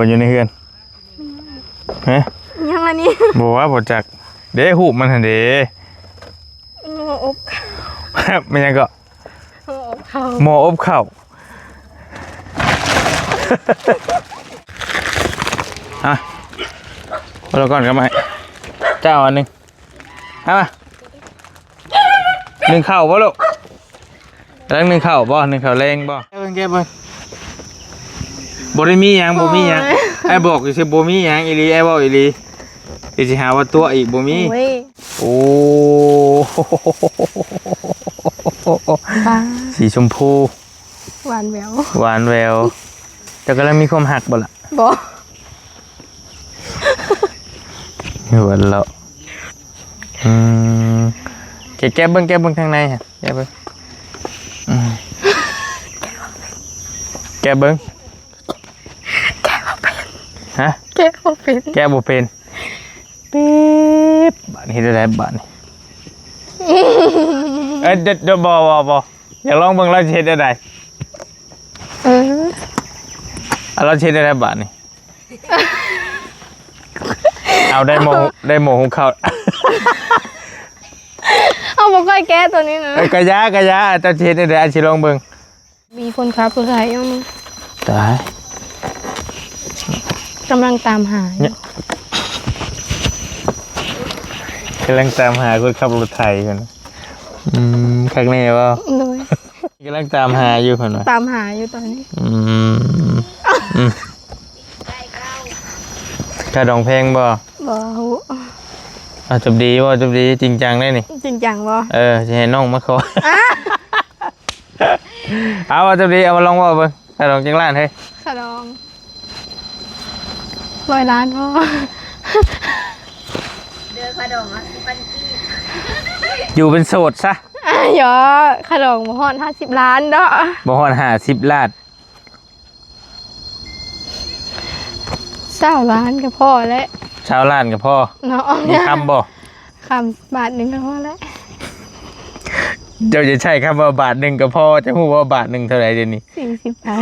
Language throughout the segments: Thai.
อยู่ในเฮือนฮะยังอันนี้บอกว่าบ่จักเด้หูมันหั่นเด้อบมันยังก็อบข้าวหม้ออบข้าวฮะเราก่อนกันไหมเจ้าอันหนึ่งเอามาหนึ่งข้าวบ่ลูกแล้วหนึ่งข้าวบ่หนึ่งข้าวแรงบ่แก้เบิ่งบ่ได้มีหยังบ่มีหยังไอ้บอกสิบ่มีหยังอีหลีไอ้บอกอีหลีสิหาว่าตัวอีกบ่มีโอ้สีชมพูหวานแววหวานแววแต่กำลังมีความหักบ่ล่ะบ่หวานแล้วแก้เบิ่งข้างในฮะแก้เบิ่งแก้เบิ่งฮะแก้บ่เป็นแก้บ่เป็นปิ๊บบ้านเฮ็ดได้บ้านนี่เดี๋ยวบ่อยากลองเบิ่งเราเฮ็ดได้เราเฮ็ดได้บ้านนี่เอาได้หมูหุงข้าวเอาบ่ค่อยแก้ตัวนี้นะกะยะจะเฮ็ดได้สิลองเบิ่งมีคนขับรถไถอยู่มั้งตายกำลังตามหาอยู่กำลังตามหาคนขับรถไถกันข้างในว่าเลยกำลังตามหาอยู่เพิ่นว่าตามหาอยู่ตอนนี้ถ้าดองเพลงบ่ฮู้จบดีบ่จบดีจริงจังได้นี่จริงจังบ่สิให้น้องมาขอเอาจบดีเอามาลองว่าเบิ่งถ้าดองจังล้านเฮ้ยถ้าดอง100 ล้านพ่อเดือขดองปันกี้อยู่เป็นโสดซะยอขดองบ่ฮอด50 ล้านเด้อบ่ฮอด50 ล้าน20 ล้านก็พอแล้ว20 ล้านก็พอเนาะมีคำบ่คำบาทนึงก็พอแล้วเจ้าจะใช้คำว่าบาทนึงก็พอจะฮู้ว่าบาทนึงเท่าไหร่เดี๋ยวนี้40 บาท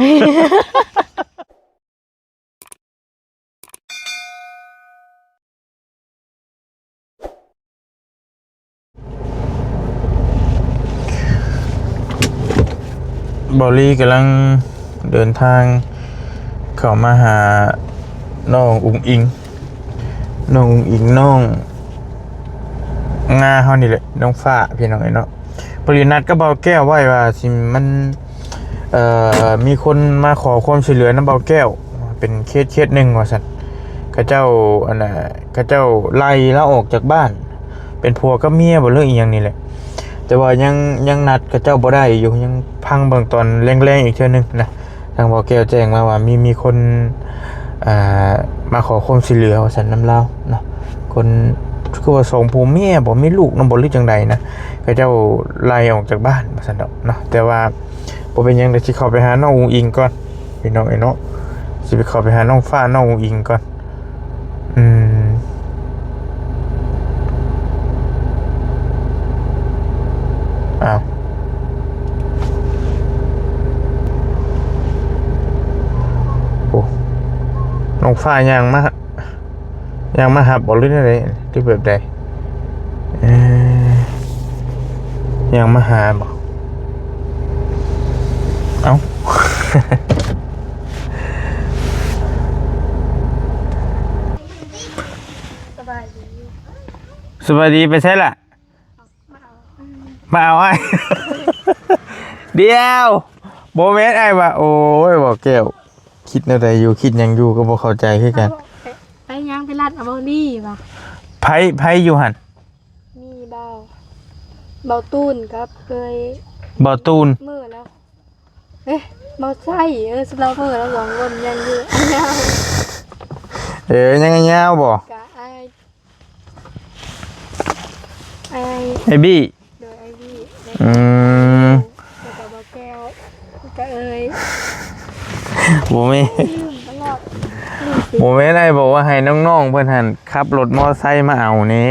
บอลลี่กำลังเดินทางเข้ามาหาน้องอุ๋งอิงน้องงาเฮานี่แหละน้องฟ้าพี่น้องไอ้เนาะปรินัดก็เบาแก้วไว้ว่าสิมันมีคนมาขอความช่วยเหลือน้ำเบาแก้วเป็นเคสหนึ่งว่าซั่นเขาเจ้าอันน่ะเขาเจ้าไล่แล้วออกจากบ้านเป็นผัวกับเมียบ่เรื่องอีหยังนี่แหละแต่ว่ายังนัดกับเจ้าบ่ได้อยู่ยังพังเบิ่งตอนแรงๆอีกเทื่อนึงนะทางบ่อแก้วแจ้งมาว่ามีคนมาขอความช่วยเหลือว่าซั่นนำลาวเนาะคนคือว่า2ผัวเมียบ่มีลูกนำบ่หรือจังใดนะเขาเจ้าไล่ออกจากบ้านว่าซั่นดอกเนาะแต่ว่าบ่เป็นหยังเดี๋ยวสิเข้าไปหาน้องอุ๋งอิงก่อนพี่น้องไอ้เนาะสิไปเข้าไปหาน้องฟ้าน้องอุ๋งอิงก่อนอ้าวโอ้น้องฟ้ายังมาหับบ่หรืออะไรที่แบบใดยังมาหาบ่เอ้าสบายดีไปใช่ล่ะมาเอาไอ้เดียวโมเมนต์ไอ้ว่าโอ้ยบอกแก้วคิดอะไรอยู่คิดยังอยู่ก็บอกเข้าใจคือกันไปยังไปรัดเอาเบานี่ป่ะไพ่อยู่หันมีเบาตูนครับเบาตูนมือแล้วเบาไส้สำหรับมือแล้วสองคนยังอยู่ยังไงเงี้ยบ่ไอบี้แล้วก็แก้วก็โมเมนต์ไอ้บอกว่าให้น้องๆเพื่อนหันขับรถมอไซค์มาเอานี้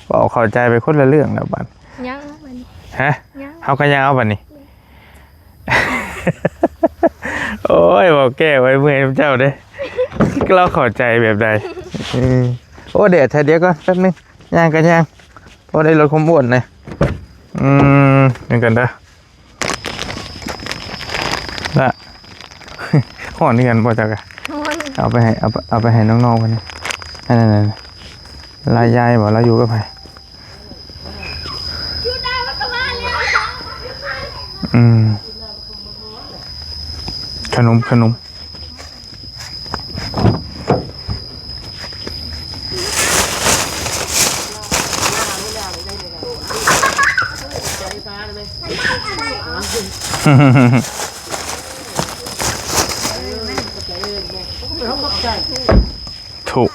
บอกเข้าใจไปคนละเรื่องแล้วบัดยังบัดฮะเขาก็ยังเอาบัดนี้ โอ้ยบอกแก้ไว้เมื่อยเจ้าเด้ก็เราเข้าใจแบบใดโอ้เดี๋ยวเดี๋ยวก่อนแป๊บนึงย่างกันย่างพอได้ลดความอ้วนเลยยังกันเด้อละข้อนี้กันบ่จักอะเอาไปให้น้องๆกันนี่นั่นลายยายบอกเราอยู่กับใครขนมถูก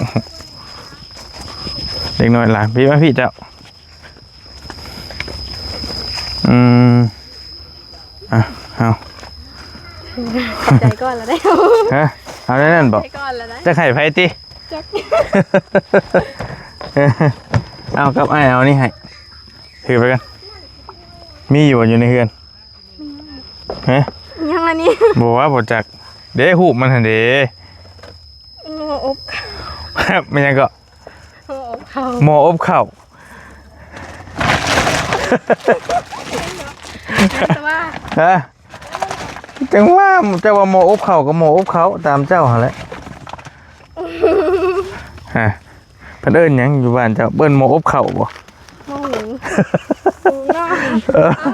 เด็กน้อยหลานพี่ว่าพี่เจ้าเอา ใจก่อนแล้วได้ ฮะเอาได้นั่นบอก ใจก่อนแล้วได้ จะไข่ไฟติ จัก เอากับไอ้เอานี่ให้ถือไปกันมีอยู่ในเฮือนฮะ ยังอันนี้ บอกว่าบ่จักเด้หูมันหั่นเด้ อบ มันยังก็ อบเขา หม้ออบข้าว แต่ว่า ฮะจังว่าเจ้าว่าหม้ออบข้าวก็หม้ออบข้าวตามเจ้าหั่นแหละฮะเพิ่นเอิ้นหยังอยู่บ้านเจ้าเบิ้นหม้ออบข้าวบ่ มองหนึ่งหน้า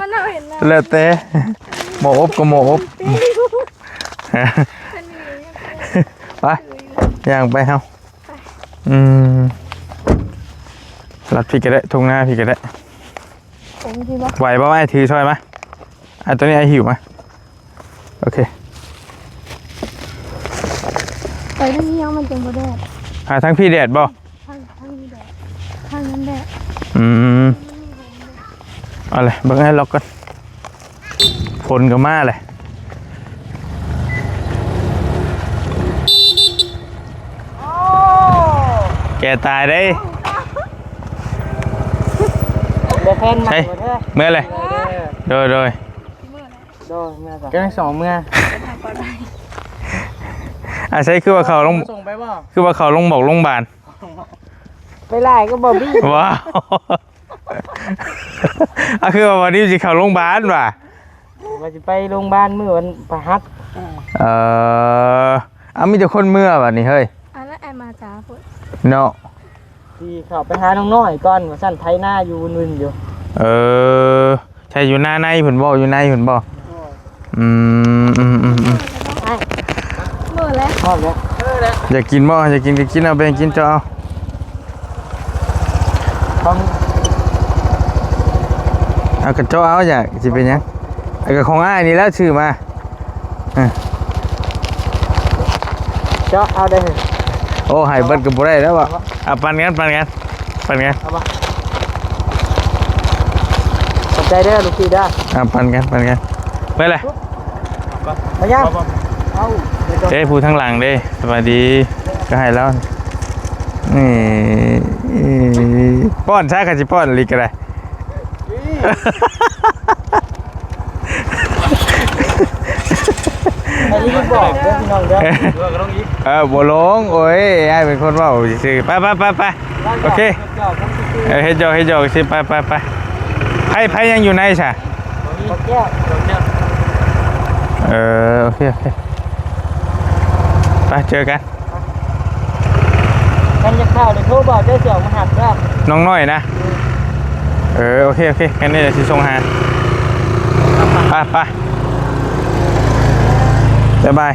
มันน่าเห็นนะ แล้วแต่หม้ออบก็หม้ออบฮะไปย่างไปเฮารัดพี่ก็ได้ทุ่งหน้าพี่ก็ได้ ผมคิดว่า ไหวป่าวไอ้ถือช่วยไหมไอ้ตัวนี้ไอ้หิวไหมโอเค ไปทางนี้ยังมันจะบ่แดด ทั้งพี่แดดบ่ ทางนี้แดดทางนั้นแดด เอาเลยเบิ่งให้ล็อกก่อนฝนก็มาเลยแกตายได้ เดี๋ยวแฟนมา ใช่ หมดเลย เมื่อไรโดย โดยเมื่อก่อนก็ทั้งสองเมื่อ ใช่คือว่าเขาลง ส่งไปบ่ คือว่าเขาลงบอกลงบาน ไปไล่ก็บ่บี้ ว้าวคือว่าวันนี้สิเขาลงบานว่ะ ว่าจะไปโรงพยาบาลเมื่อวันประหัส มีแต่คนเมื่อแบบนี้เฮ้ย อันนั้นแอมมาจ้าพูด เนาะ ที่เข้าไปหาน้องน้อยก่อนว่าสั่นไทยหน้าอยู่นึนอยู่ ใช่อยู่หน้าในผุนบ่อยู่ในผุนบ่เมื่อแล้ว ชอบแล้ว อยากกินบ่อยากกินก็กินเอาไปกินเจ้าเอา ต้อง เอากระเจ้าเอาอยากสิเป็นหยังไอ้กระของอ้ายนี่แล้วชื่อมา เจาะเอาได้เลย โอ้ให้เบิดก็บ่ได้แล้วบ่ปันกัน เอาบ่ขอบใจเด้อลูกพี่เด้อ ปันกันไปเลย มาย่างเอาเดี๋ยว ผู้ทั้งหลังเด้สวัสดีก็ให้แล้วนี่ป้อนใช้กะสิป้อนลิกก็ได้ ไอ้นี่บอกเด้อพี่น้องเด้อ บ่ลงโอ้ยไอ้เป็นคนเว้าซื่อไปโอเคเฮ็ดจอกสิไปไผยังอยู่ในซะ บอกแก้ว โอเคไปเจอกัน กันจะเข้าเดี๋ยวโทรบอกเด้อเสี่ยวมาหัดเด้อ น้องน้อยนะโอเคงั้นนี่จะสิส่งหาไปบ๊ายบาย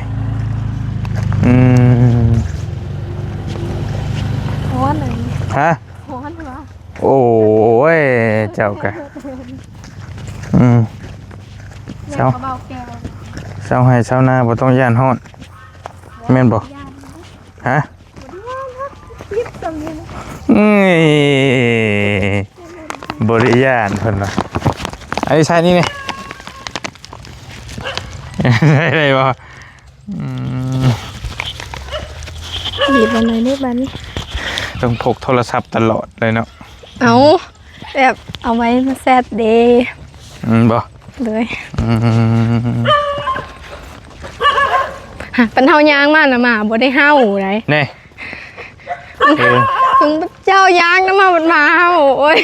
ฮ้อนเลย ฮะ ฮ้อนวะ โอ้ยเจ้ากะเช้า เบาแก้ว เช้าให้เช้าหน้าบ่ต้องย่านฮ้อนแม่นบ่ฮะ ยิบตรงนี้บริยานเพิ่นว่าไอ้ชายนี่นี่ได้บ่บีบมันเลยนี่บันนี่ ต้องพกโทรศัพท์ตลอดเลยเนาะ เอาแบบเอาไว้มาแซดเดย์ บ่ เลย เป็นเฮายางมานะมาบ่ได้เฮาไร แน่ถึงเจ้ายางนะมาบ่มาเฮาโอ้ย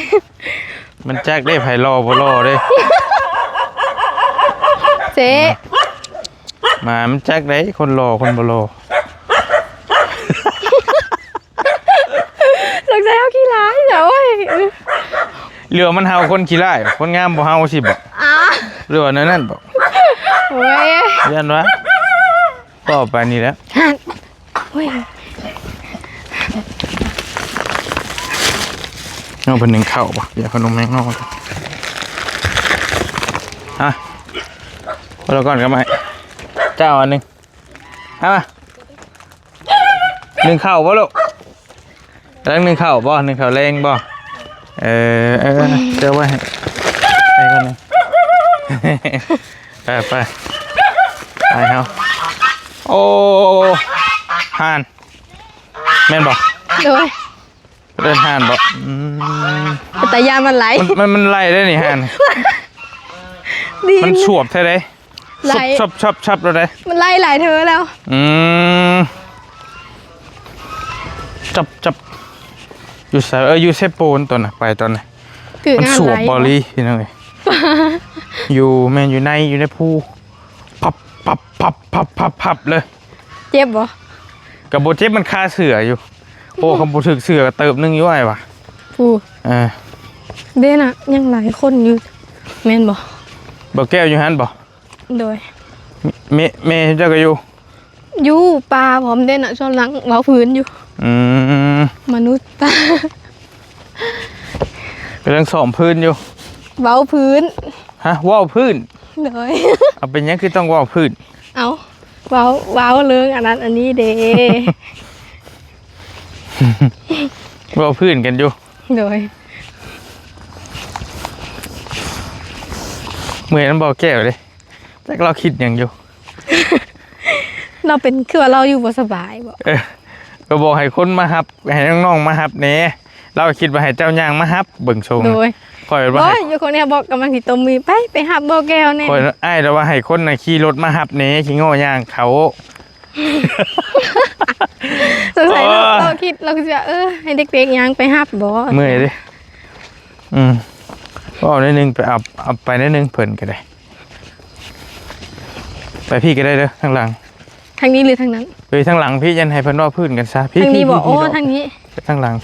มันแจ๊กได้ไผรอบ่รอเด้ เจ๊ มามันแจ๊กได้คนรอคนบ่รอ สงสัยเฮาขี้ร้ายเด้อโอ้ย เรือมันเฮาคนขี้ร้ายคนงามบ่เฮาสิบ่ อ้า เรือนั่นบ่ โอ้ย ยันวะก็ไปนี่แหล้ว โอ้ย น้องเป็นหนึ่งข้าวบ่อยากขนมแมงนอกฮะพอเราก่อนก็ไม่เจ้าอันหนึ่งเอามาหนึ่งข้าวบ่ลูกแล้วหนึ่งข้าวบ่หนึ่งข้าวแรงบ่เจ้าไว้ให้ก่อนหนึ่งไปเฮาโอ้ห่านแม่นบ่ โดย เดินห่านบ่ แต่ยามันไหล มันไล่ได้นี่ห่าน ดี มันฉวบใช่ไหม ไหล ชับแล้วได้ มันไล่หลายเธอแล้ว จับอยู่ใส่อยู่เซโปนตัวน่ะไปตอนน่ะ คือ มัน งาน สว ไห บ ล บอลลี่พี่น้องเลยอยู่แมนอยู่ในภูพับเลย เจ็บบ่ กับโบเจ็บมันคาเสืออยู่โอ้คำพูถึกเสือเติบนึงอยู่ไอ้วะ ผู้ เด่นอะยังหลายคนอยู่แม่นบ่ บ่แก้วอยู่ฮันบ่ โดย เมเจ้าก็อยู่ อยู่ปลาพร้อมเด่นอะช่วงหลังเว้าพื้นอยู่มนุษย์ปลาก ำลังสอบพื้นอยู่ เว้าพื้น ฮะว่าวพื้น โดย เอาเป็นยังคือต้องว่าวพื้น เอาเว้าเรื่องอันนั้นอันนี้เด้ ว่าวพื้นกันอยู่ โดย เหมือนมันบอกแก้วเลยแต่เราคิดอย่างอยู่ เราเป็นคือว่าเราอยู่บ่สบายบ่ ก็บอกให้คนมาฮับให้น้องๆมาฮับเน่เราคิดว่าให้เจ้าย่างมาฮับเบิ่งชง โดย คอยว่า โอ้ ให้ ยอยู่คนเนี้ยบอกกำลังสิตบมือไปหับบ่แก้วแน่ คอยอ้ายเราว่าให้คนน่ะขี่รถมาฮับเน่ขี่โง่ย่างเขา สงสัยเราคิดเราคิดว่าให้เด็กๆย่างไปหับบ่ เมื่อยดิก็เอาได้นึงไปเอาไปได้นึงเพิ่นก็ได้ไปพี่ก็ได้เด้อทางหลัง ทางนี้หรือทางนั้น ไปทางหลังพี่ยันให้เพิ่นว่าพื้นกันซะพี่ ทางนี้ พี่ บอกโอ้ พี่ ทางนี้ ทางหลัง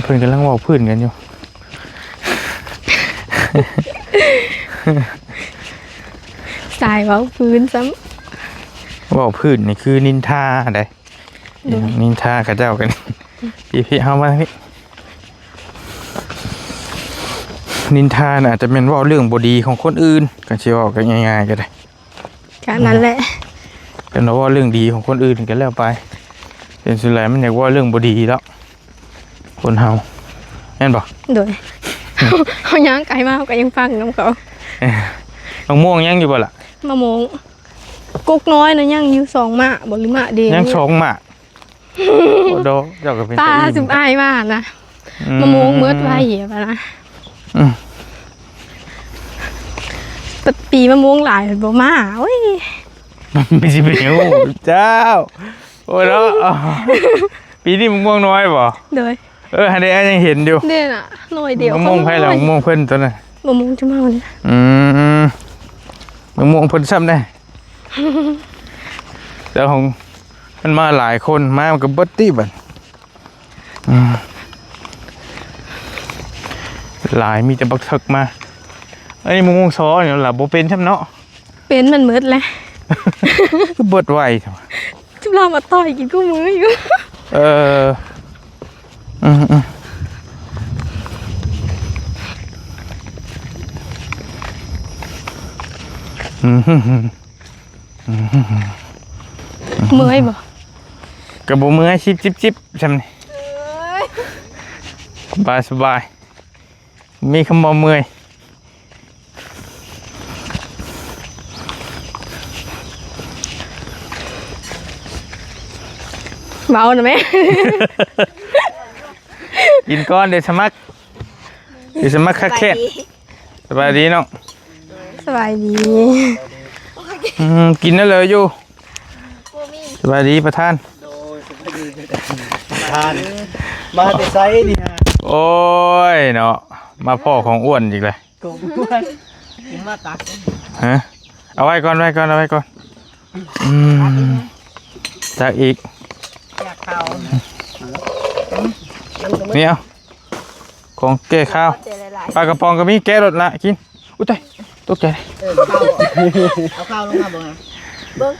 เพิ่นกำลังเว่าพื้นกันอยู่ สายเว้าพื้นซ้ เว่าพื้นนี่คือนินทาได้นินทากับเจ้ากัน พี่เฮามาพี่นินทาน่ะอาจจะเป็นเว่าเรื่องบ่ดีของคนอื่นก็สิเว้ากันง่ายๆก็ได้ ำการนั้นแหละ เป็นเว่าเรื่องดีของคนอื่นกันแล้วไปเป็นสุดแล้วมันอยากเว่าเรื่องบ่ดีแล้วคนเฮาแม่นบ่ โดยเขาย่างไกลมากก็ยังฟังน้ำเขา น้องม่วงยังอยู่บ่ล่ะ มะม่วงกุ๊กน้อยนะยังอยู่2หมาบ่หรือหมาเดียว ยังชงหมากโอ้โดเจ้าก็เป็น ตา ตา สุ อิ่ มอายมากนะมะม่วงเมิดไว้เหยียบนะปีมะม่วงหลายบ่มาโอ้ย ไม่ใช่เป็นงูเจ้าโอ้ยแล้วปีนี้มึงม่วงน้อยบ่ โดย ฮันเดยังเห็นอยู่ เด่นอะหน่อยเดียว มึงม่วงไผ่แล้วมึงม่วงเพิ่นตัวน่ะ มะม่วงจะมาเนี่ย มึงม่วงเพิ่นซ้ำได้แล้วของมันมาหลายคนมามันก็เบิดตี้บัดหลายมีแต่บักเถิกมาอันนี้มึงม่วงซ้อเนี่ยล่ะบ่เป็นซ้ำเนาะ เป็นมันเมิดเลย ก็เบิดไวเถอะ จุบเรามาต่อยกินกู้มืออยู่ เมื่อยบ่ กระโบมือให้จิบใช่ไหมสบายมีคำบอกเมื่อย เบาหน่อยไหม กินก้อนเดี๋ยวสมัครคักแค่สบายดีเนาะ สบายดี กินได้เลยอยู่ บายดีประธาน โดยสบายดีทานมาแต่ไซนี่ฮะ โอ้ยเนาะมาพ่อของอ้วนอีกเลย กงอ้วนกินมาตัก ฮะเอาไว้ก่อนจากอีก อยากข้าว นี่เอาของแก้ข้าว เจอหลาย ปลากระป๋องก็มีแก้รถละกินอุ้ยตายตกใจ เอาข้าวลงมาบ่ฮะ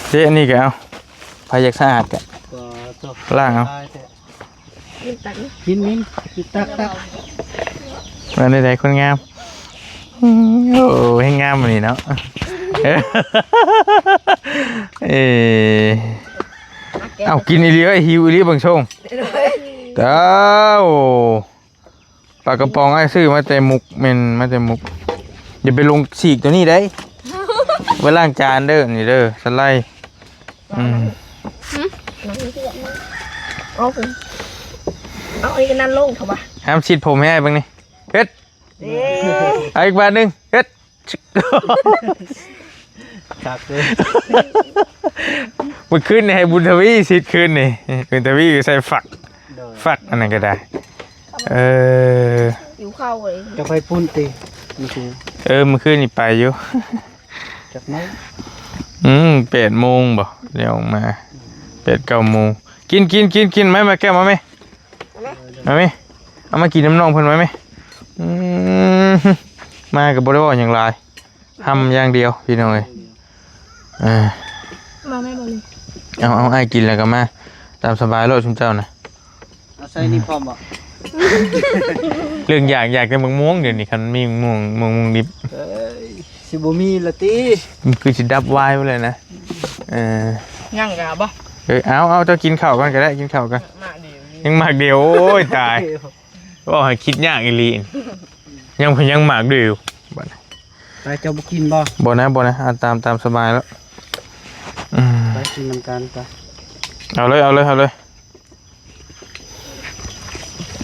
เจ๊นี่แกเอาพายักสะอาดแก ก็จบ ล่างเอา กินมิ้นตัก มาในใดคนงามโอ้ให้งามมันนี่เนาะเอากินอีเลียหิวอีเลียบางช่วงเต้าปลากระป๋องไอ้ซื้อมาแต่มุกเมนมาแต่มุกอย่าไปลงฉีกตัวนี้ได้ไว้ล้างจานเด้อนี่เด้อสไลด์ เอาอันนี้ก็นั่นลงเถอะวะ ห้ามฉีดผมให้ไอ้บ้างนี่เฮ็ดเอาอีกบาทหนึ่งเฮ็ด ตักเลย มันขึ้นให้บุญทวีฉีดขึ้นนี่บุญทวีใส่ฝักอันนั้นก็ได้อยู่เข้าเลย จะไปปุ้นตีมันคือ มันขึ้นนี่ไปอยู่ จากไหน 8 โมงบ่เดี๋ยวมา8-9 โมงกินไหมมาแก้วมาไหมมาไหมเอามากินน้ำนองเพิ่นไหมมากับบริวารอย่างไรทำอย่างเดียวพี่น้องเลยมาไม่บ่เลย เอาไอ้กินแล้วก็มาตามสบายโลดชุมเจ้านะ เอาใส่นี่พร้อมบ่ เรื่องอยากจะมึงม่วงเดี๋ยวนี้คันมีม่วงดิบ สิบ่มีละติ มันคือสิดับไว้เลยนะย่างกะบ่ เอาเจ้ากินข้าวกันก็ได้กินข้าวกัน มาเดียว ยังหมากเดียวโอ้ยตายว่าให้คิดยากอีหลียังหมากเดียว ไปเจ้าบ่กินบ่ บ่นะตามสบายแล้ว ไปกินนำกันไป เอาเลย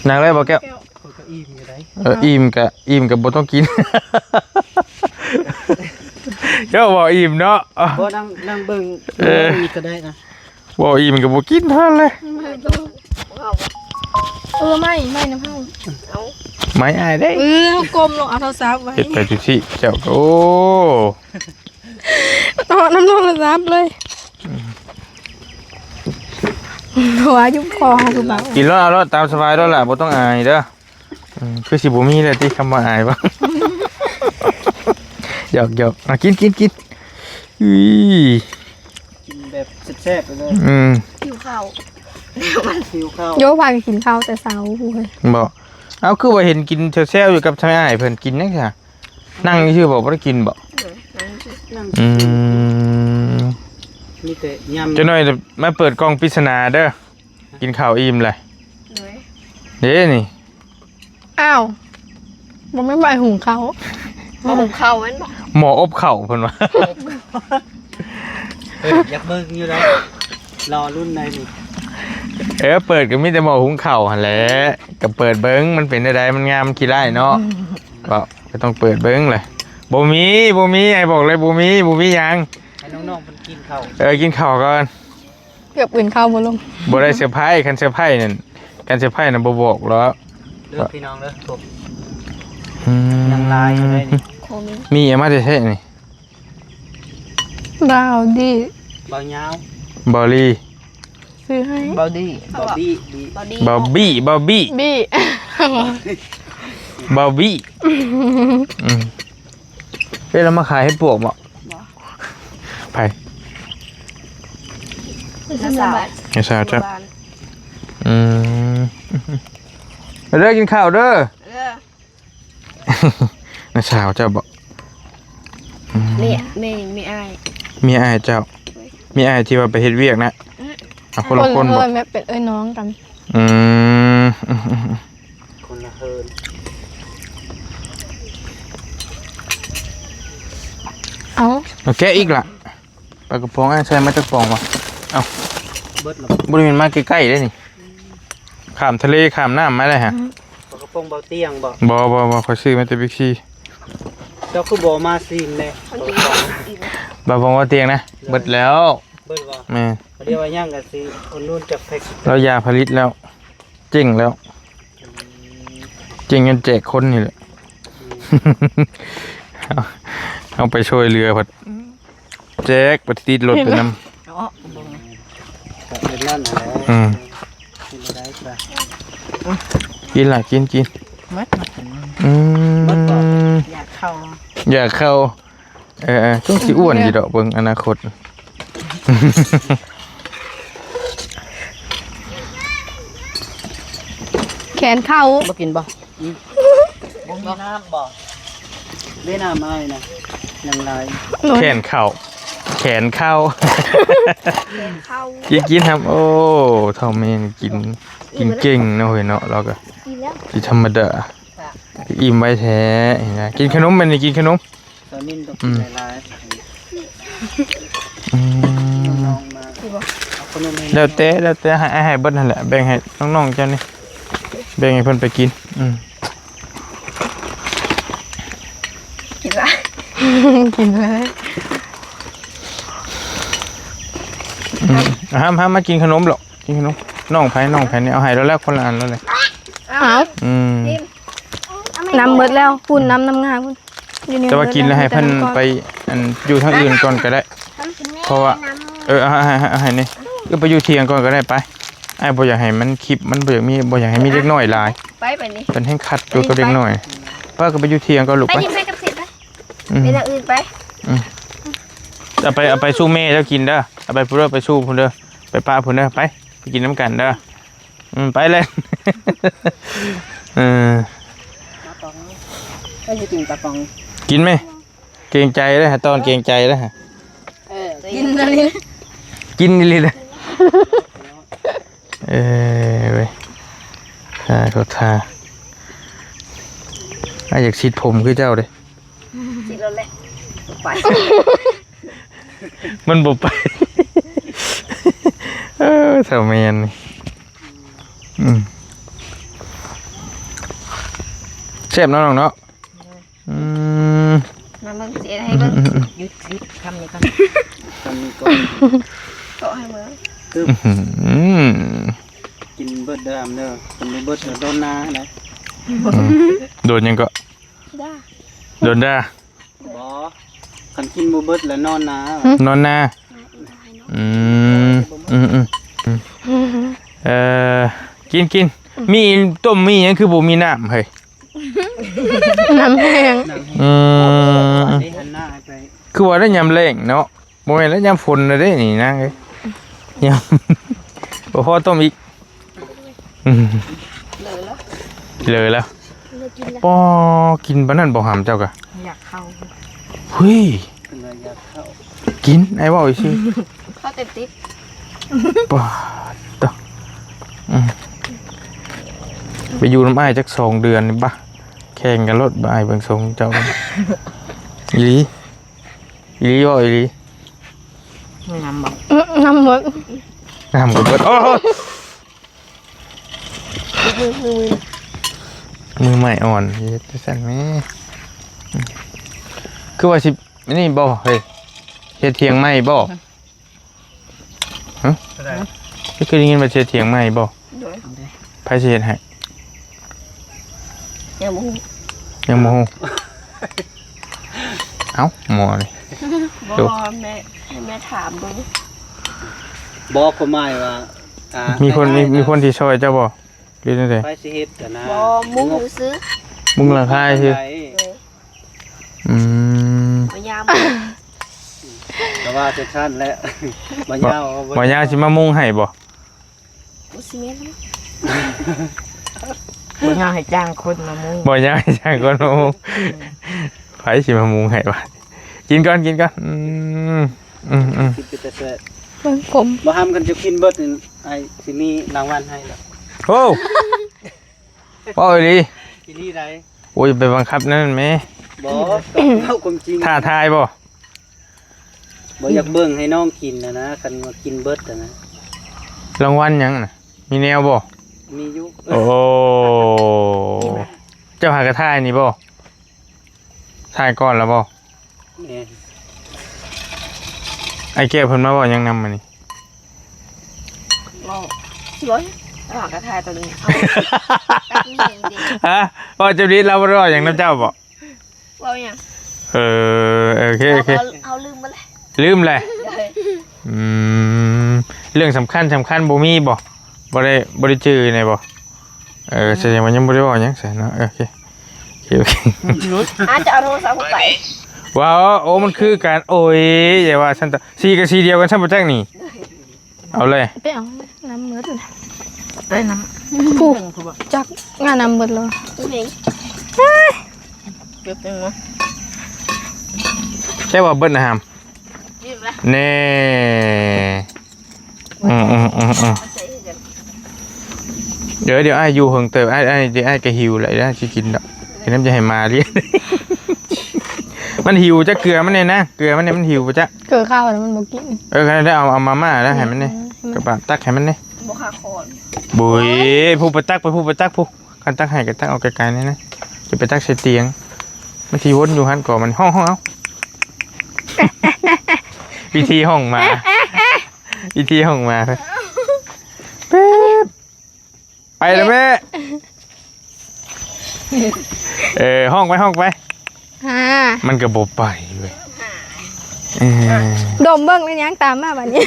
นางเลยบ่แก้ว คนก็อิ่มอยู่ได้ อิ่มกับบ่ต้องกิน เจ้าบ่อิ่มเนาะ บ่นั่งเบิ่งนี่ก็ได้นะ บ่อิ่มกับบ่กินเท่านั้นเลย ไม่น้ำเผา ไม่อายได้ เขากลมลงเอาโทรศัพท์ไว้ เฮ็ดไปทุกที่เจ้าโอ้ เอาน้ำโทรศัพท์เลยหัวยุบคอคือแบบ กินแล้วเอาแล้วตามสบายแล้วล่ะบ่ต้องอายเด้อคือสิบ่มีแหละที่คำว่าอายบ่ หยอกๆกินอุ้ย กินแบบแซ่บๆไปเลย อยู่เข้า หิวข้าว โยกพากันกินข้าวแต่เช้าพูดเลย บ่เอาคือว่าเห็นกินแซ่บๆอยู่กับทำไมอ้ายเพิ่นกินจังซี่นั่งชื่อบ่ได้กินบ่ นั่ง ม มีแต่ยำ จะหน่อยมาเปิดกล้องปริศนาเด้อกินข้าวอิ่มเลยเด้นี่ อ้าวมันไม่ใบหุงเขา มาหุงข้าวมันบอก หมออบเข่าเพิ่นว่า อยากเบิ่งอยู่แล้วรอรุ่นใดนี่ เปิดก็มีแต่หมอหุงข้าวหั่นแหละก็เปิดเบิ่งมันเป็นได้มันงามขี้ได้เนาะก็ต้องเปิดเบิ่งเลยบ่มีไอ้บอกเลยบ่มีหยัง ให้น้องๆเพิ่นกินข้าว กินข้าวก่อน เกือบอื่นข้าวบ่ลง บ่ได้เซอร์ไพรส์คันเซอร์ไพรส์นั่นบ่บอกแล้ว เด้อพี่น้องเด้อถูกยังลายอยู่เลยนี่ โคมิ มีอะมาแต่แท้นี่ ดาวดี เบายาว บอลลี่ ซื้อให้ เบาดีเบาบี้ดี บอดี้ บอบบี้ บี้ บอบบี้เรามาขายให้ปวกบ่ไป น้ำสาว ไม่ทราบจ้ะเด้อกินข้าวเด้อน้าสาวเจ้าบอก เนี่ยไม่อาย มีอายเจ้ามีอายที่ว่าไปเฮ็ดเวียกนะคนละคนบอก แม่เป็ดน้องกัน คนละเฮิน เอา แกะอีกล่ะปลากระป๋องใช่ไหมตะกป๋องวะเอา เบิดหรอบ ริเวณมาใกล้ๆได้นี่ข้ามทะเลข้ามน้ำมาได้ฮะ ปลากระป๋องเบาเตียงบ่ บ่ขอซื้อมาแต่บิ๊กซี เจ้าคือบ่มาซีนเลย บ่บอกว่าเตียงนะเบิดแล้ว เบิดบ่ แม่ เรียกว่าย่างกันสิคนนู้นจะแพ็ค เรายาผลิตแล้วเจ๋งแล้วเจ๋งกันแจกคนนี่แหละ เอาไปช่วยเรือพัดแจกปฏิทินรถไปนำ เป็นนั่นแหละ อืม กินได้ป่ะ กินล่ะกิน มัด อืม อยากเข้า อยากเข้าต้องสิอ้วนอยู่ดอกเบิ่งอนาคต แขนเข้า บ่กินบ่ บ่มีน้ำบ่ได้น้ำไม้นะนางลาย แขนเข้าแขนเข้า เข้า กินครับโอ้เท่าแม่นกินเก่งเนาะเฮ้ยเนาะเราก็ กินแล้ว สิธรรมดาอิ่มไว้แท้เห็นไหมกินขนมมันนี่กินขนม ตอนนี้ต้องกินหลาย อืม ๆน้องมาเอาขนมให้ แล้วแต่ให้เบิดนั่นแหละแบ่งให้น้องๆเจ้านี่แบ่งให้เพิ่นไปกินกินละ กินเลย ห้ามมากินขนมหรอกกินขนมน้องไผนี่เอาให้แล้วคนละอันแล้วเลย เอา น้ำเบิดแล้วพุ่นน้ำงาพุ่นอยู่ใ แต่ว่ากินแล้วให้เพิ่นไปอันอยู่ทางอื่นก่อนก็ได้ เพราะว่าให้นี่ก็ไปอยู่เที่ยงก่อนก็ได้ไปไอ้บ่อยากให้มันคลิปมันบ่อยากให้มีเล็กน้อยหลาย ไปนี่ เพิ่นให้คัดอยู่กับเล็กน้อยป้าก็ไปอยู่เที่ยงก่อนลูก ไป ไป กินไปกับสิไปไปทางอื่นไป เอาไปสู้แม่เจ้ากินเด้อเอาไปพุ่นเด้อไปสู้พุ่นเด้อไปป้าพุ่นเด้อไปกินน้ำกันเด้อไปเลย ก็จะกินปลาปอง กินไหมเกรงใจเลยฮะตอนเกรงใจเลยฮะ กินอะไรนะ กินนี่เลยเว้ยเขาทาอยากฉีดผมคือเจ้าเลย กินแล้วแหละไป มันบุบไปแถวเมียนแซ่บเนาะน้องเนาะ มาเบิ่งเสียให้เบิ่งหยุดคำนี้ก่อน ทำนี้ก่อน โตให้เบิ่ง คือกินเบิดเด้อเด้อกินเบิดโดนนาได้ โดนยังก็ ได้ โดนด่า บ่คันกินบ่เบิดแล้วนอนนาน อนหน้ากินมีต้มมีหยังคือบ่มีน้ำเฮ้ย น้ำแห้ง นี่หันหน้าไป คือว่าได้ยำแรงเนาะบ่แม่นแล้วยำฝนน่ะเด้นี่นะเอ้ยยำบ่พอต้มอีกเลยแล้วป้อกินปานนั้นบ่หามเจ้ากะ อยากเข้า เฮ้ย เพิ่นว่าอยากเข้า กินไอ้เว้าอีซื่อ เข้าเต็มติ๊บ ป้าตะไปอยู่น้ำอ้ายจัก2 เดือนนี่บ่แข่งกันรถบ่อ้ายเบิ่งทรงเจ้าอีหลีบ่อีหลี น้ำบอก น้ำเบิด น้ำก็เบิดโอ้มือใหม่อ่อนเฮ็ดสั่นแม่คือว่าสินี่บ่เฮ้ยเฮ็ดเถียงใหม่บ่ฮะไม่เคยได้ยินว่าเฮ็ดเถียงใหม่บ่ไผสิเฮ็ดให้ ยังบ่ ยังบ่ฮู้เอ้าหมอนี่ บ่แม่ถามเบิ่ง บอกก็หมายว่ามีคนที่ช่วยเจ้าบ่หรือจังได๋ ไปสิเฮ็ดกันนะ บ่มุ้งซื้อ มึงหลังคาซื่ออืม มายาม แต่ว่าจะชั้นแล้วมายาว บ่ยาสิมามุงให้บ่ บ่สิแม่นบ่ยามให้จ้างคนมามุ้ง บ่ยาให้ช่างก่อนมามุงไผสิมามุงให้วะกินก่อนกินก่อนคิดไปแต่ เบิ่งผม บ่ห้ามกันจะกินเบิดนี่ไอ้สิมีรางวัลให้แล้ว โอ้บ่อีหลี ทีนี้ไร โอ้ยไปบังคับนั่นแม่ บ่เล่าความจริง ท้าทายบ่ บ่อยากเบิ่งให้น้องกินนะคันว่ากินเบิดนะ รางวัลหยังน่ะมีแนวบ่ มีอยู่ โอ้เจ้าหากระทายนี่บ่ทายก่อนแล้วบ่ นี่ ไอ้แก้วเพิ่นมาบอกยังนำมานี่ มองสวยหากระทายตัวนี้เอาแป๊บนึงดิ ฮะว่าจะดีเราบ่รออย่างน้ำเจ้าบ่ ว่าอย่าง โอเคโอเค เอาลืมมาเลย ลืมเลยเรื่องสำคัญบ่มีบ่ได้จื้อในบ่แสดงว่ายังบ่ได้บอกหยังใส่เนาะโอเคอาจจะเอาโทรศัพท์ไป ว้าวโอ้มันคือการโอ้ยอย่าว่าฉันสีกับสีเดียวกันฉันบ่จักนี่เอาเลย ไปเอาน้ำเมือดเลย ได้น้ ผูกจักงานน้ำเมือดเลย ำนี่เก็บยังไง ใช่ว่าเบิ้ลนะฮาม ยิ้มละ แน่เดี๋ยวไอ้อยู่เฮิงเติบไอ้ก็หิวเลยนะสิกินดอกเห็นน้ำจะให้มาเรียน มันหิวจะเกลือมันเนี่ยนะเกลือมันเนี่ยมันหิวปะจ๊ะ เกิดข้าวแล้วมันบอกกิน ได้เอามาม่าแล้วให้มันเนี่ยกระบะตักให้มันเนี่ย บุคาคอน บุยผู้ประตักผู้กันตักให้กันตักเอาไกลๆนี่นะจะไปตักใส่เตียงมันทีวนอยู่หันก่อนมันห้องเอาวิธีห้องมาเป๊บไปแล้วแม่ห้องไป มันกระบบไปเว้ย ดมเบิ้งแล้วยังตามมาแบบนี้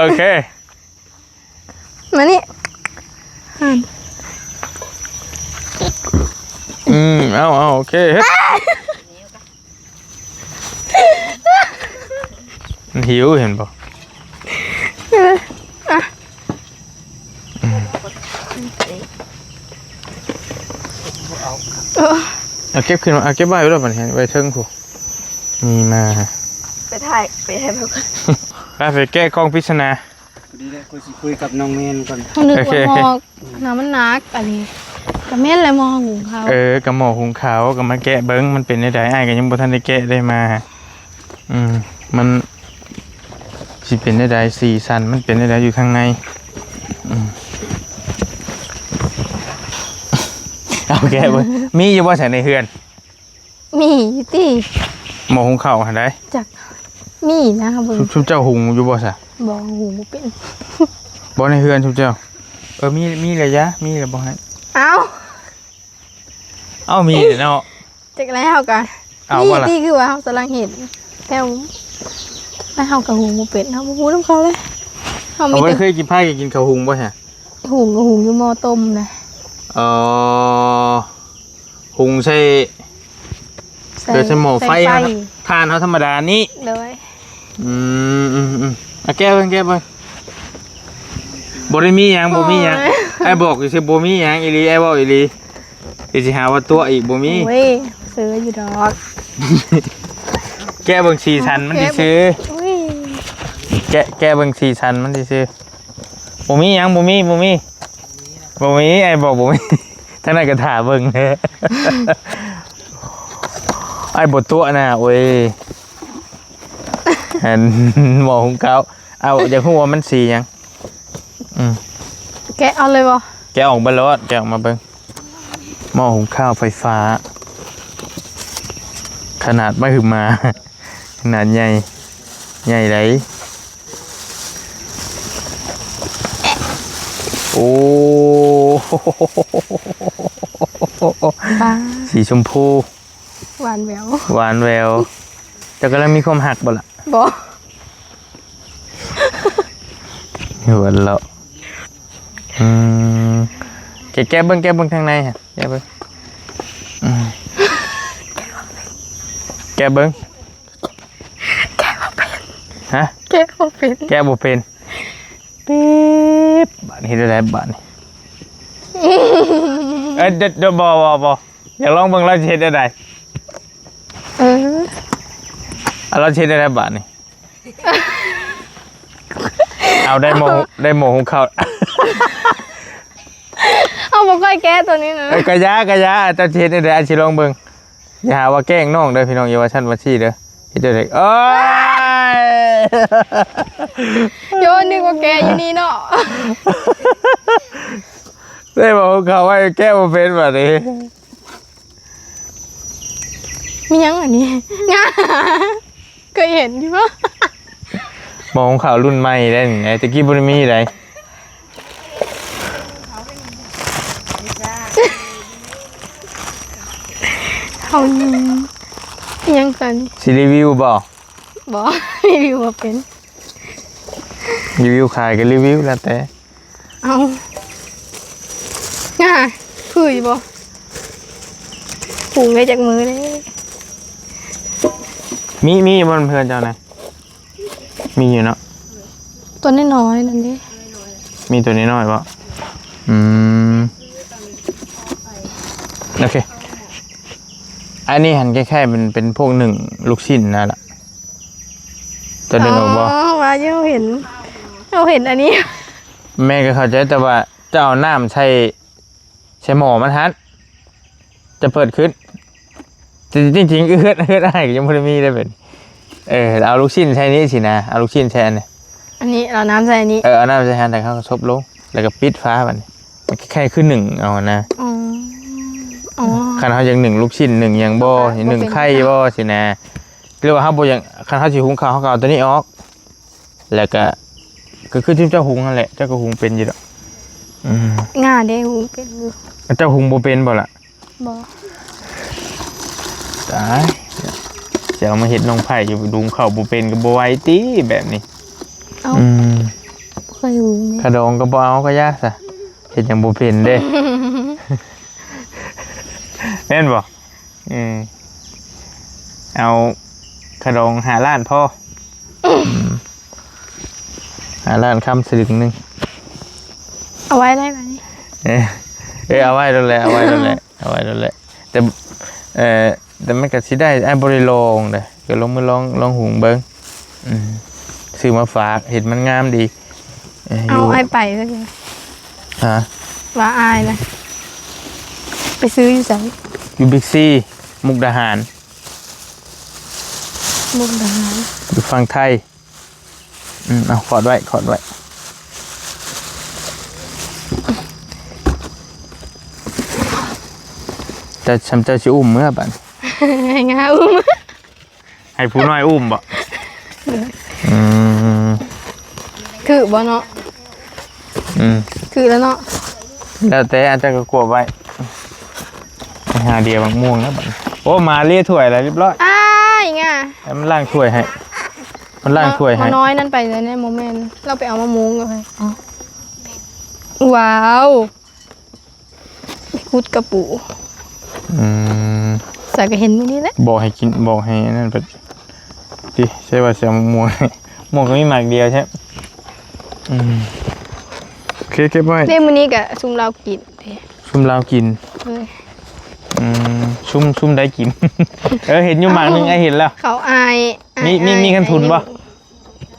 โอเค มานี่ เอาโอเคเฮ้ยมันหิวเห็นป่ะเอาเก็บขึ้นมาเอาเก็บไว้แล้วมันเห็นไว้เทิงผู้มีมา ไปถ่ายแบบไปแก้กล้องพิศนา ดีเลยคุยกับน้องเมนก่อน เขานึกว่ามองน้ำมันนักอะไรกับแม่นอะไรมองหูเขา กับหมอหุงขาวกับมาแกะเบิ้งมันเป็นได้ไอ้กันยังบ่ทันได้แกะได้มามันสิเป็นได้สีสันมันเป็นได้อยู่ข้างในเอาแกะเบิ้งมีอยู่บ่ใส่ในเฮือน มีที่ หมอหุงข้าวหั่นได้ จากมีนะครับเบิ้ง ชุบเจ้าหุงอยู่บ่ซะ บอกหูบ่เป็น บ่ในเฮือนชุบเจ้ามีระยะมีระบ่ให้ เอ้า มีเนาะ จากแล้วกัน เอาบ่ล่ะ ที่คือว่าเขากำลังเห็นแต่ไม่เขากับหูบ่เป็นเขาบ่ฮู้น้ำเขาเลยเขามี เอาบ่ แต่ เคยกินพายกินข้าวหุงบ่ฮะ หูกับหูอยู่หม้อต้มนะ หุงใส่เดี๋ยวใส่หม้อไฟ ใส่ ทานเขาธรรมดานี้ เลย แก้เบิ่งบ่ได้มีหยังไอ้บอกสิบ่มีหยังอีหลีไอ้บอกอีหลีสิหาว่าตัวอีกบ่มี โอ้ยซื้ออยู่ดอก แก้เบิ่งสีสันมันสิซื้อ อุ้ย แก้เบิ่งสีสันมันสิซื้อบ่มีหยังบ่มีไอ้บอกบ่มีทั้งนั้นก็ท่าเบิ่งแท้ไอ้บ่ตัวน่ะโอ้ยหันหมอหุงข้าวเอาอยากฮู้ว่ามันสีหยัง แกะเอาเลยบ่ แกะออกมาแล้วแกะออกมาเบิ่งหม้อหุงข้าวไฟฟ้าขนาดไม่ถึงมา ขนาดใหญ่เลยโอ้ ปลา สีชมพู หวานแหวว หวานแววแต่กำลังมีความหักบ่ล่ะ บ่ หวานแล้วแกะเบิ่งทางในฮะแกะเบิ่งแกะเบิ่งฮะ แกะบ่เป็น แกะบ่เป็นปิ๊บบ้านนี้ได้แล้วบ้านนี้เดี๋ยวบ่อยากลองเบิ่งเราสิเฮ็ดได้ เราเช็ดได้บ้านนี่ เอาได้โมหุงข้าว เอาบ่ค่อยแกะตัวนี้นะ กะยะเจ้าเช็ดได้อาชิลองเบิ่งอย่าหาว่าแกล้งน้องเด้อพี่น้องอย่าว่าฉันว่าชี้เด้อเฮ็ดได้โอ้ย โยนนึกว่าแกะอยู่นี่เนาะ ได้บอกเขาว่าแก้บ่เป็นบัดนี้ มียังอันนี้งาเคยเห็นอยู่ปะ มองข่าวรุ่นใหม่ได้นี่ไอ้ตะกี้บ่ได้มีได้ เขายังสัน สิรีวิวบ่ บอรีวิวว่าเป็น รีวิวขายก็รีวิวแล้วแต่ เอาง่าคืออยู่บ่ผูกไว้จากมือเลย มีบนเพื่อนเจ้านะมีอยู่เนาะ ตัวน้อยๆนั่นดิ มีตัวนี้น้อยป่ะโอเคอันนี้หันแค่เป็นพวกหนึ่งลูกชิ้นนะล่ะจะดึงออกบ่ ว่าเราเห็นอันนี้ แม่ก็เข้าใจแต่ว่าเจ้าน้ำใช้หมอมันทัดจะเปิดขึ้นจริงๆเอื้อได้ยังไม่ได้มีได้เป็นเอาลูกชิ้นใช้นี้สินะเอาลูกชิ้นแทนเนี่ย อันนี้เราน้ำใส่อันนี้ เอาน้ำใช้แทนแต่เขาก็ซบลงแล้วก็ปิดฟ้ามันแค่ขึ้นหนึ่งเอานะ อ๋อ คันเขาอย่างหนึ่งลูกชิ้นหนึ่งอย่างบ่หนึ่งไข่บ่สินะเรียกว่าเขาบ่อย่างคันเขาสิหุงข้าวเขาก็เอาตัวนี้ออกแล้วก็คือที่เจ้าหุงนั่นแหละเจ้าก็หุงเป็นอยู่แล้ว ง่าเด้หูเป็นอยู่ เจ้าหุงบ่เป็นบ่ล่ะ บ่ ตายจะเอามาเฮ็ดน้องไผ่อยู่ดุงข้าวบ่เป็นก็บ่ไหวติแบบนี้ เอาเคยหูไหม ขะดองก็บ่เอาก็ยากซะเฮ็ดหยังบ่เป็นเด้ แม่นบ่เอาขะดอง5 ล้านพอ5 ล้านคำสลึงนึง เอาไว้ได้ไหมนี่ เอาไว้แล้วแหละเอาไว้แล้วแหละแต่แต่มันก็สิได้ไอ้บริโลงเด้ก็ลงมือลองหุงเบิ่งซื้อมาฝากเห็นมันงามดี เอาไอ้ไปซะเลย ฮะ ว่าอายนะไปซื้ออยู่ไส อยู่บิ๊กซีมุกดาหาร มุกดาหาร อยู่ฝั่งไทยเอาขอดไว้แต่ฉันจะสิอุ้มเมื่อบัด งาอุ้ม ให้ผู้น้อยอุ้มบ่ คือบ่เนาะคือแล้วเนาะ แล้วแต่อาจจะก็กลัวไว้หาเดียวบางม่วงนะบัดโอ้มาเรียถ้วยแล้วเรียบร้อย อ้ายง่า แล้วมันล้างถ้วยให้มันล้างถ้วยให้ น้อยนั่นไปเลยในโมเมนต์เราไปเอามะม่วงกันไปว้าวคุดกระปูใส่ก็เห็นมื้อนี้แหละ บอกให้กินบอกให้นั่นไปดิใช่ว่าเสียม่วงม่วงก็มีหมากเดียวใช่โอเคเก็บไว้ เด้มื้อนี้ก็ซุมเรากินเด้ ชุ่มลาวกิน เลย ชุ่มได้กิน เห็นอยู่หมากนึงไอเห็นแล้ว เขาอาย มีกันทุนป่ะ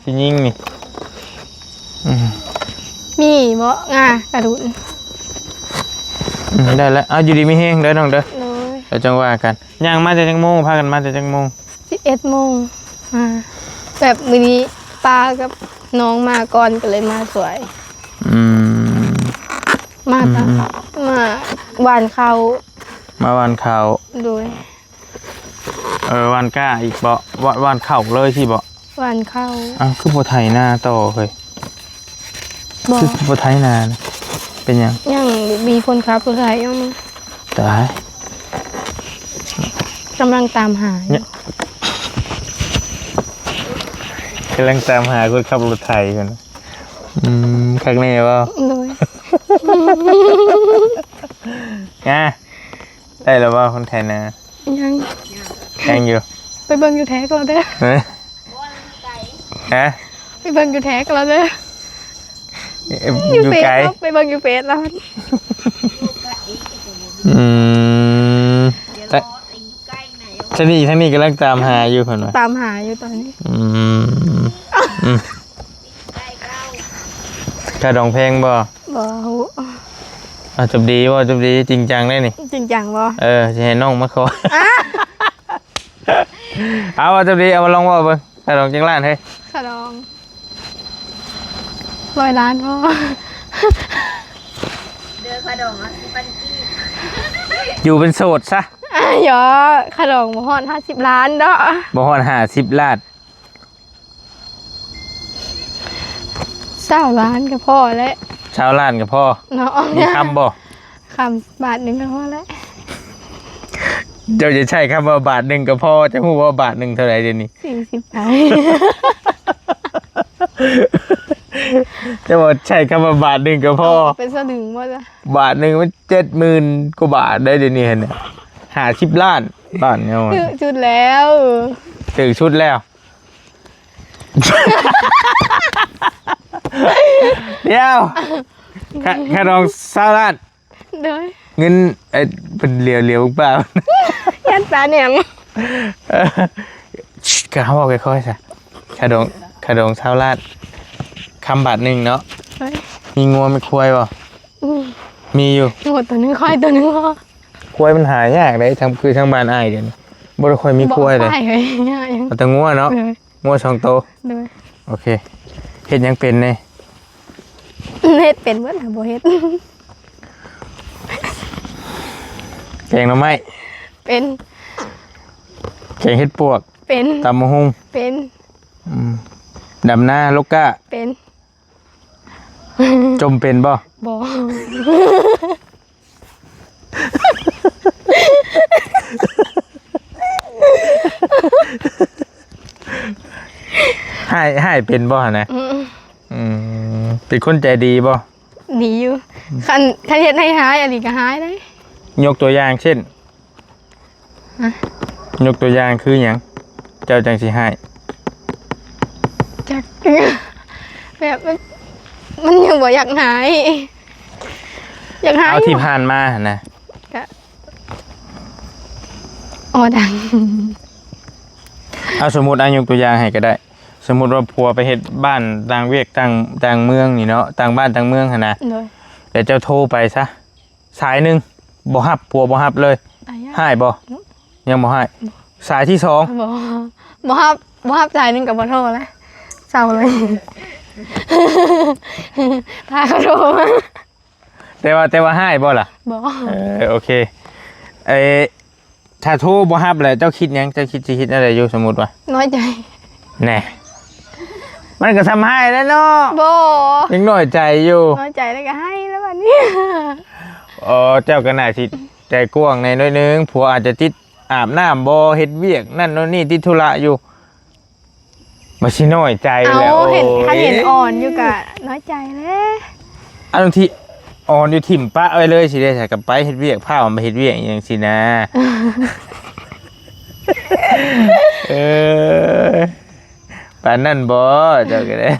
สิยิงนี่ มีบ่ง่ากระดุน ได้แล้วเอาอยู่ดีไม่แห้งได้น้องเด้อ เลย เดี๋ยวจังว่ากันย่างมาแต่จังโมงพากันมาแต่จังโมง 11 โมงแบบมื้อนี้ป้ากับน้องมาก่อนก็เลยมาสวยมาจ้ะมาหวานเขา มาวันข่าว โดย วันก้าอีกบ่วันเข่าเลยที่บ่ หวานเข้า คือบ่ไทยหน้าต่อเคย บอก คือบ่ไทยนานะเป็นยัง ยังมีคนขับรถไถอยู่มั้ง ตาย กำลังตามหาอยู่ กำลังตามหาคนขับรถไทยกันข้างในว่า โดย ได้แล้วว่าคนไทยนา ยัง แข่งอยู่ ไปเบิ่งอยู่แท้ก่อนเด้อ ฮะ ไปเบิ่งอยู่แท้ก่อนเด้อ อ อยู่ ยู่ เฟซ ไกล เนาะไปเบิ่งอยู่เฟซแล้ว ท่านนี้กำลังตามหาอยู่คนวะ ตามหาอยู่ตอนนี้ กระดองเพลงบ่ บ่ฮู้ จบดีบ่จบดีจริงจังได้นี่ จริงจังบ่ จะให้น้องมาขอเอาจบดีเอามาลองว่าเบิ่งกระดองจังล้านเฮ้ย ขะดอง100 ล้านพ่อ เดือขดองอ่ะปันกี้ อยู่เป็นโสดซะ ยอขนมฮอด50 ล้านเนาะ บ่ฮอด50 ล้าน 20 ล้านก็พอแล้ว ชาวล้านก็พอ เนาะ มีคำบ่ คำบาทหนึงก็พอแล้ว เจ้าจะใช้คำว่าบาทหนึ่งก็พอจะพูดว่าบาทหนึ่งเท่าไหร่เดี๋ยวนี้ 40 ไป จะบอกใช้คำว่าบาทหนึ่งก็พอ เป็นสลึงบ่จ้ะ บาทหนึ่งมัน70,000 กว่าบาทได้เดี๋ยวนี้เห็นเนี่ย50 ล้านบ้านเนี่ย คือจุดแล้ว ถึงชุดแล้ว เดี๋ยวแค่ลอง20 ล้าน เด้อ เงินเป็นเหลียวเปล่า ยันตาแหนม ก็เขาบอกค่อยๆสิขดง20 ล้านคำบาทหนึ่งเนาะ เฮ้ย มีงัวมีควายป่ะมีอยู่ โหตัวนึงค่อยตัวนึงพอ ควายมันหายากเลยคือทางบ้านอ้ายเดี๋ยวนี้บ่ได้ค่อยมีควายเลย บ่ไปเลยง่ายยัง เอาแต่งัวเนาะ เลย งัว2 โตว เลย โอเคเฮ็ดหยังเป็นเนี่ย เฮ็ดเป็นเบิดน่ะบ่เฮ็ด แกงหน่อไม้ เป็น แกงเฮ็ดปวก เป็น ตำมะฮุง เป็น ดำหน้าลูกก้า เป็น จมเป็นบ่ บ่ ให้เป็นบ่หั่นนะ อืม เป็นคนใจดีบ่ ดีอยู่คันเฮ็ดให้หายอันนี้ก็หายได้ ยกตัวอย่างเช่น ฮะ ยกตัวอย่างคือหยังเจ้าจังสิให้ จักแบบมันยังบ่อยากหายอยากหาย เอาที่ผ่านมาหั่นนะ ก็อ๋อดัง เอาสมมุติยกตัวอย่างให้ก็ได้ สมมุติว่าผัวไปเฮ็ดบ้านต่างเวียกต่างเมืองนี่เนาะต่างบ้านต่างเมืองหั่นนะ โดย แล้วเจ้าโทรไปซะสายหนึงบ่รับผัวบ่รับเลย อายะ ให้บ่ยังบ่ให้สายที่สอง บ่ฮับจ่ายหนึงกับบ่โทรแล้วเศร้าเลย ถ้าเขาโทรมา แต่ว่าให้บ่ล่ะ บ่ โอเคถ้าโทรบ่รับแล้วเจ้าคิดหยังเจ้าคิดสิคิดอะไรอยู่สมมุติว่า น้อยใจ แน่มันก็ทำให้แล้วเนาะ บ่ ยังน้อยใจอยู่ น้อยใจแล้วก็ให้แล้วบัดนี้ เจ้าก็น่าสิใจกว้างในน้อยนึงผัวอาจจะติดอาบน้ำบ่เฮ็ดเวียกนั่นโน่นนี่ติดธุระอยู่บ่สิน้อยใจ เอา แล้ว เห็นถ้าเห็นอ่อนอยู่ก็น้อยใจแล้ว อันบางทีอ่อนอยู่ถิ่มปะไว้เลยสิได้ใส่กับไปเฮ็ดเวียกพามันไปเฮ็ดเวียกอย่างสินะ ปานนั่นบ่เจ้าก็ได้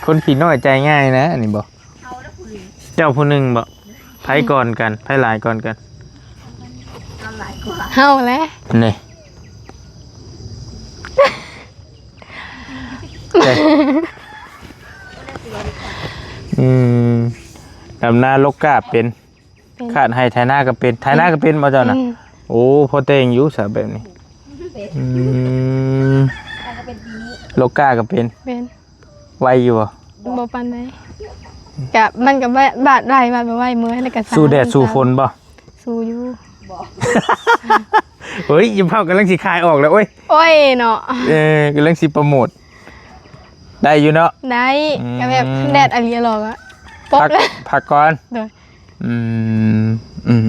คนขี้น้อยใจง่ายนะอันนี้บ่เจ้าผู้หนึงบ่ไผก่อนกันไผหลายก่อนกัน เฮาแล้ว นี่ดำหน้าลกกาเป็นขาดให้ไถนาก็เป็นไถนาก็เป็นบ่เจ้าน่ะโอ้พอเตงอยู่ซะแบบนี้ลกกาก็เป็น เป็น ไวอยู่บ่ บ่ปานใดก็มันก็บาดได้บาดบ่ไหวมือแล้วก็ สู้แดดสู้ฝนบ่ สู้อยู่ เฮ้ยยิ้มเผากำลังสิคายออกแล้วโอ้ย โอ้ยเนาะ กำลังสิโปรโมทได้อยู่เนาะ ได้ก็แบบแดดอะไรหรอกอะปบ พัก เลย พักก่อน โดย อืมอืม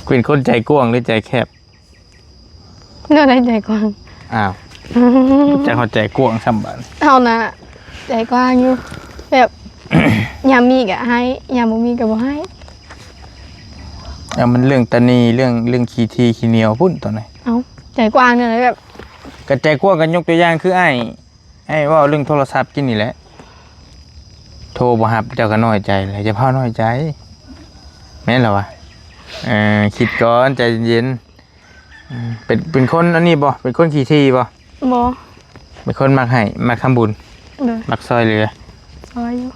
เป็นคนใจกว้างหรือใจแคบ เนื้อได้ใจกว้าง อ้าวใจเขาใจกว้างซ้ำบัด เท่านะใจกว้างอยู่แบบ ยามมีก็ให้ยามบ่มีก็บ่ให้ มันเรื่องตะนีเรื่องขี้ทีขี้เหนียวพุ่นตอนไหน เอาใจกว้างเนี่ยแบบ กระใจกว้างกันยกตัวอย่างคือไอ้ว่าเรื่องโทรศัพท์กินนี่แหละโทรบ่รับเจ้าก็น้อยใจเลยจะเผาน้อยใจแม่นเหรอวะคิดก่อนใจเย็นเป็นคนอันนี้บ่เป็นคนขี้ทีบ่ บ่ เป็นคนมักให้มักทำบุญ เด้อ มักซอยเหลือ ซอยอยู่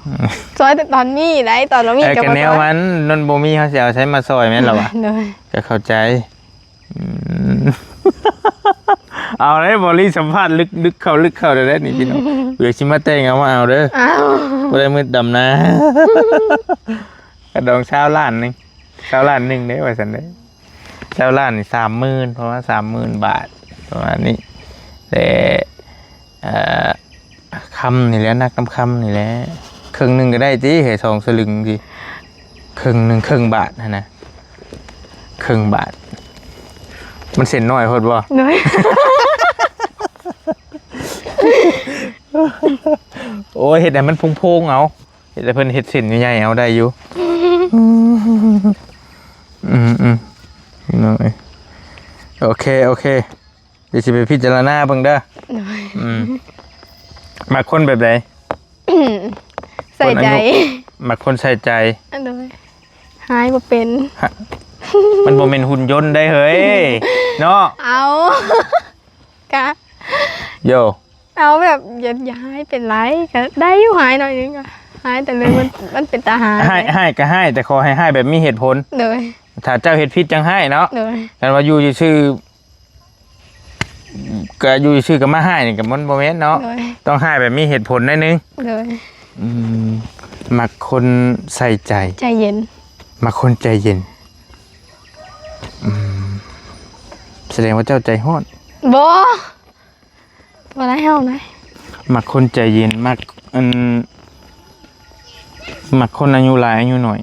ซอยแต่ตอนมีได้ตอนเรามีก็ กัน บ่ แน ซ ว อย มันนนบ่มีเขาสิเอาใช้มาซอยแม่นเหรอวะ เด้อ ก็เข้าใจ เอาเลยบริสัมภาษณ์ลึกเข้าเด้อนี่พี่น้องเผื่อชิมาแต่งเอามาเอาเด้อ อ้าว บ่ได้มืดดำนะกระดองเช้าล้านหนึงเช้าล้านหนึงเด้ว่าซั่นเด้เช้าล้านนี่30,000เพราะว่า30,000 บาทประมาณนี้แต่คำนี่แหละนักคำนี่แหละครึ่งหนึงก็ได้ติให้2 สลึงสิครึ่งหนึงครึ่งบาทนะครึ่งบาทมันเส้นน้อยโพดบ่ น้อย โอ้ยเห็ดแต่มันพงๆเอาเห็ดแต่เพิ่นเห็ดเส้นใหญ่ๆเอาได้อยู่น้อยโอเคเดี๋ยวสิไปพิจารณาเบิ่งเด้อ น้อย มาคนแบบใด ใส่ใจ มาคนใส่ใจ อันโดยหายบ่เป็น มันบ่แม่นหุ่นยนต์ได้เฮ้ยเนาะ เอากะ โย เอาแบบอย่าหายเป็นไรก็ได้อยู่หายหน่อยนึงก็หายแต่เลยมันเป็นตาหาย ให้ก็ให้แต่ขอให้แบบมีเหตุผล เลย ถ้าเจ้าเฮ็ดผิดจังให้เนาะ เลย แต่ว่าอยู่ซื่อๆก็อยู่ซื่อๆก็มาให้นี่ก็มันบ่แม่นเนาะ เลย ต้องให้แบบมีเหตุผลหน่อยนึง เลย มักคนใส่ใจ ใจเย็น มักคนใจเย็นแสดงว่าเจ้าใจห้อน บ่ได้เฮาไหน มักคนใจเย็นมักมักคนอายุหลายอายุหน่อย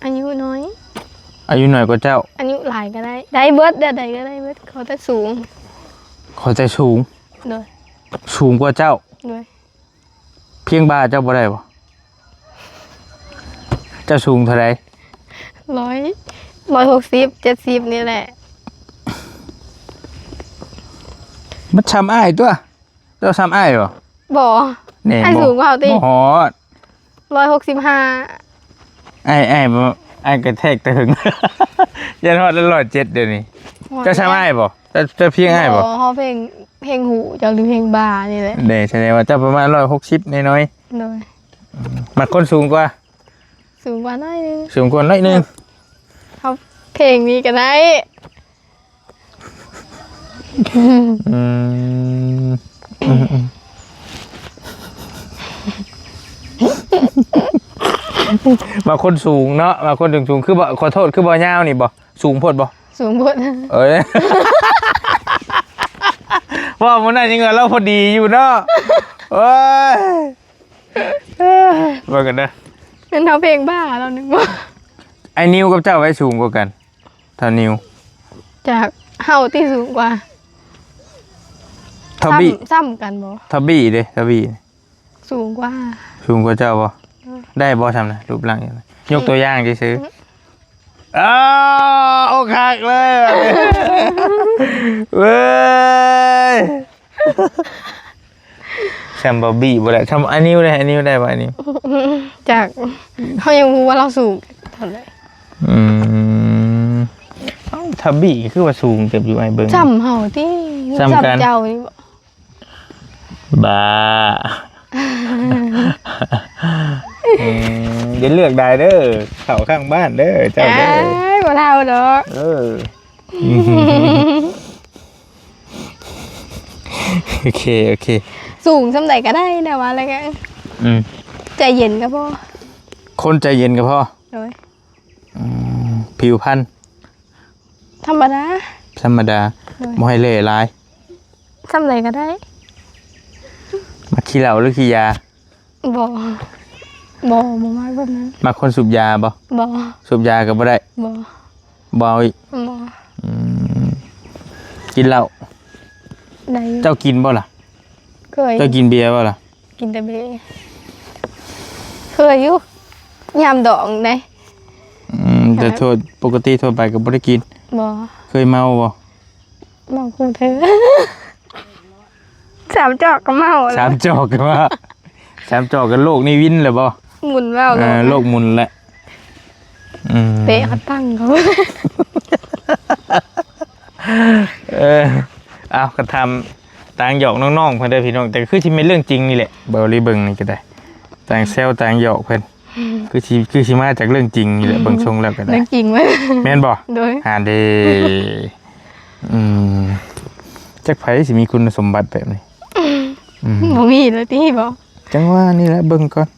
อายุน้อย อายุหน่อยกว่าเจ้า อายุหลายก็ได้ได้เบิดได้ก็ได้เบิดเขาแต่สูง ขอใจสูง เลย สูงกว่าเจ้า เลย เพียงบ่าเจ้าบ่ได้บ่เจ้าสูงเท่าไร 160 70นี่แหละ มันช้ำอ้ายตัวเจ้าช้ำอ้ายบ่ บ่ แน่ ไอ้สูงกว่าติ บ่ฮอด 165 อ้ายบ่อ้ายกระแทกตะหึง ยันฮอดแล้ว107เดี๋ยวนี้เจ้าช้ำอ้ายบ่เจ้าเพียงอ้ายบ่ เฮาเพลงหูเจ้าหรือเพลงบานี่แหละ เด้แสดงว่าเจ้าประมาณ160น้อย เลย ๆมักคนสูงกว่า สูงกว่าหน่อยนึง สูงกว่าน้อยหนึง เขาเพลงนี้ก็ได้ มาคนสูงเนาะมาคนสูงคือบ่ขอโทษคือบ่ยาวนี่บ่สูงโพดบ่ สูงบน เอ้ย ว่ามันน่าจะเงินเราพอดีอยู่เนาะโอ้ยว่ากันเด้อ เป็นเขาเพลงบ้าเรานึกว่า ไอ้นิวกับเจ้าไว้สูงกว่ากันเท่านิว จากเฮาที่สูงกว่า เท่าบี้ ซ้ำกันบ่ เท่าบี้เด้เท่าบี้ สูงกว่า สูงกว่าเจ้าบ่ได้บ่ทำนะรูปร่างอย่างไรยกตัวอย่างซื้ออ้าวโอคักเลยเว้ยแซมบอบบี้บ่ได้ทำอันนิ้วได้อันนิ้วได้ป่ะอันนิ้ว จากเขายังรู้ว่าเราสูงเท่าไหร่ ทับบี้คือว่าสูงเก็บอยู่ไอ้เบิ้ง ซ้ำเฮาที่ ซ้ำกัน เจ้านี่บ่ บ้าเดี๋ยวเลือกได้เด้อเขาข้างบ้านเด้อเจ้าเด้อ บ่เท่าดอก โอเค สูงส่ำใดก็ได้แต่ว่าอะไรกันใจเย็นก็พอ คนใจเย็นก็พอ โดย ผิวพรรณ ธรรมดา ธรรมดาบ่ให้เล่ร้าย ส่ำใดก็ได้ มาขี้เหล้าหรือขี้ยา บ่มากแบบนั้น มาคนสูบยาบ่ บ่ สูบยาก็บ่ได้ บ่ บ่เอาอีก บ่ กินเหล้า ได้ เจ้ากินบ่ล่ะ เคย เจ้ากินเบียร์บ่ล่ะ กินแต่เบร์เคยอยู่ยามดองได้ แต่โทษปกติทั่วไปก็บ่ได้กิน บ่ เคยเมาบ่ เมาคูเธอ สามจอกก็เมาแล้ว 3 จอกกันว่า3 จอกกันโลกนี่วินเลยบ่ หมุนว่าว โลกหมุนแหละ เตะเขาตั้งเขา เอาก็ทำต่างหยอกน้องๆเพิ่นเด้อพี่น้องแต่คือสิเป็นเรื่องจริงนี่แหละเบาลีเบิ่งนี่ก็ได้ต่างแซวต่างหยอกเพิ่นคือสิมาจากเรื่องจริงนี่แหละเบิ่งทรงแล้วก็ได้ เรื่องจริงไหม แม่นบ่ โดย หาเด้ จักไผสิมีคุณสมบัติแบบนี้ บ่มีเลยที่บ่ จังว่านี่แหละเบิ่งก่อน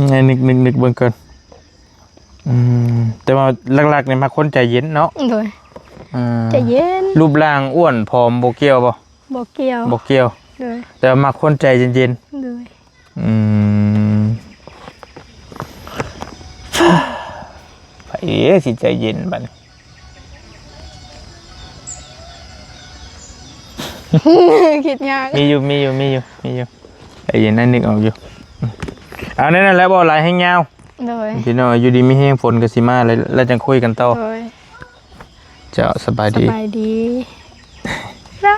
ไอ้นึกเบิ่งก่อนแต่ว่าหลักๆเนี่ยมาคนใจเย็นเนาะ โดยใจเย็น รูปร่างอ้วนผอมบ่เกี่ยวบ่ บ่เกี่ยว บ่เกี่ยว โดย แต่ว่ามาคนใจเย็น โดย ไผสิใจเย็นบัดนี้ คิดยาก มีอยู่ใจเย็นนั่นนึกออกอยู่เอานั่นแหละบ่หลายให้ยาว โดย พี่น้องอยู่ดีมีแห้งฝนก็สิมาแล้วจังคุยกันต่อ โดย เจ้าสบาย ส ดี บายดีนะ